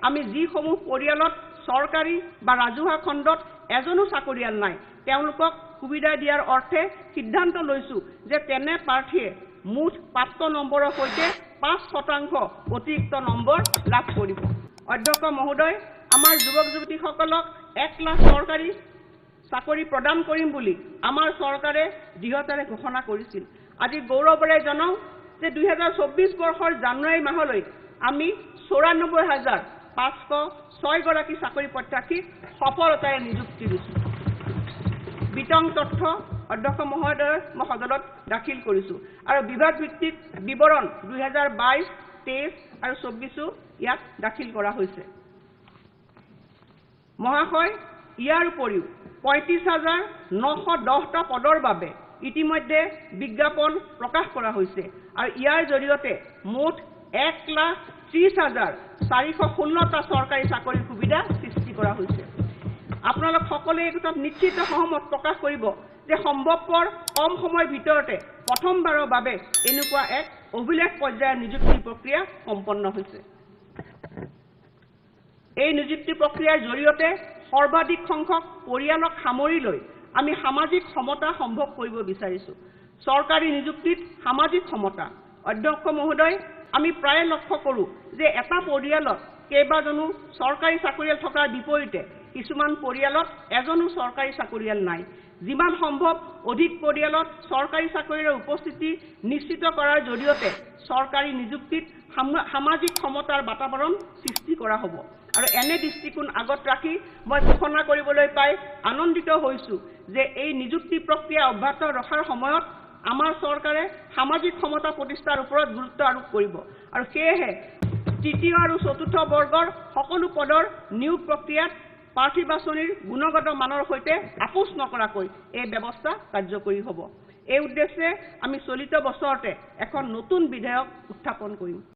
আমি যিসমূহ পৰিয়ালত চৰকাৰী বা ৰাজহুৱা খণ্ডত এজনো চাকৰিয়াল নাই তেওঁলোকক সুবিধা দিয়াৰ অৰ্থে সিদ্ধান্ত লৈছো যে তেনে প্ৰাৰ্থীয়ে মুঠ প্ৰাপ্ত নম্বৰৰ সৈতে 5% অতিৰিক্ত নম্বৰ লাভ কৰিব। অধ্যক্ষ মহোদয়, আমাৰ যুৱক যুৱতীসকলক 1 লাখ চৰকাৰী চাকৰি প্ৰদান কৰিম বুলি আমাৰ চৰকাৰে দৃঢ়তাৰে ঘোষণা কৰিছিল। আজি গৌৰৱেৰে জনাও যে 2024 বৰ্ষৰ জানুৱাৰী মাহলৈ আমি 94,506 গৰাকী চাকৰি প্ৰত্যাশীক সফলতাৰে নিযুক্তি দিছোঁ। বিতং তথ্য অধ্যক্ষ মহোদয় মই সদনত দাখিল কৰিছোঁ আৰু বিভাগ ভিত্তিক বিৱৰণ 2022, 23 আৰু 24 ইয়াত দাখিল কৰা হৈছে। মহাশয়, ইয়াৰ উপৰিও 35,910টা পদৰ বাবে ইতিমধ্যে বিজ্ঞাপন প্ৰকাশ কৰা হৈছে আৰু ইয়াৰ জৰিয়তে মুঠ 1,30,416টা চৰকাৰী চাকৰিৰ সুবিধা সৃষ্টি কৰা হৈছে। আপোনালোক সকলোৱে এই কথাত নিশ্চিত সহমত প্ৰকাশ কৰিব যে সম্ভৱপৰ কম সময়ৰ ভিতৰতে প্ৰথমবাৰৰ বাবে এনেকুৱা এক অভিলেখ পৰ্যায়ৰ নিযুক্তি প্ৰক্ৰিয়া সম্পন্ন হৈছে। এই নিযুক্তি প্ৰক্ৰিয়াৰ জৰিয়তে সৰ্বাধিক সংখ্যক পৰিয়ালক সামৰি লৈ আমি সামাজিক সমতা সম্ভৱ কৰিব বিচাৰিছোঁ। চৰকাৰী নিযুক্তিত সামাজিক সমতা অধ্যক্ষ মহোদয়, আমি প্ৰায় লক্ষ্য কৰোঁ যে এটা পৰিয়ালত কেইবাজনো চৰকাৰী চাকৰিয়াল থকাৰ বিপৰীতে কিছুমান পৰিয়ালত এজনো চৰকাৰী চাকৰিয়াল নাই। যিমান সম্ভৱ অধিক পৰিয়ালত চৰকাৰী চাকৰিৰ উপস্থিতি নিশ্চিত কৰাৰ জৰিয়তে চৰকাৰী নিযুক্তিত সামাজিক সমতাৰ বাতাবৰণ সৃষ্টি কৰা হ'ব আৰু এনে দৃষ্টিকোণ আগত ৰাখি মই ঘোষণা কৰিবলৈ পাই আনন্দিত হৈছোঁ যে এই নিযুক্তি প্ৰক্ৰিয়া অব্যাহত ৰখাৰ সময়ত আমাৰ চৰকাৰে সামাজিক সমতা প্ৰতিষ্ঠাৰ ওপৰত গুৰুত্ব আৰোপ কৰিব আৰু সেয়েহে তৃতীয় আৰু চতুৰ্থ বৰ্গৰ সকলো পদৰ নিয়োগ প্ৰক্ৰিয়াত প্ৰাৰ্থী বাছনিৰ গুণগত মানৰ সৈতে আপোচ নকৰাকৈ এই ব্যৱস্থা কাৰ্যকৰী হ'ব। এই উদ্দেশ্যে আমি চলিত বছৰতে এখন নতুন বিধেয়ক উত্থাপন কৰিম।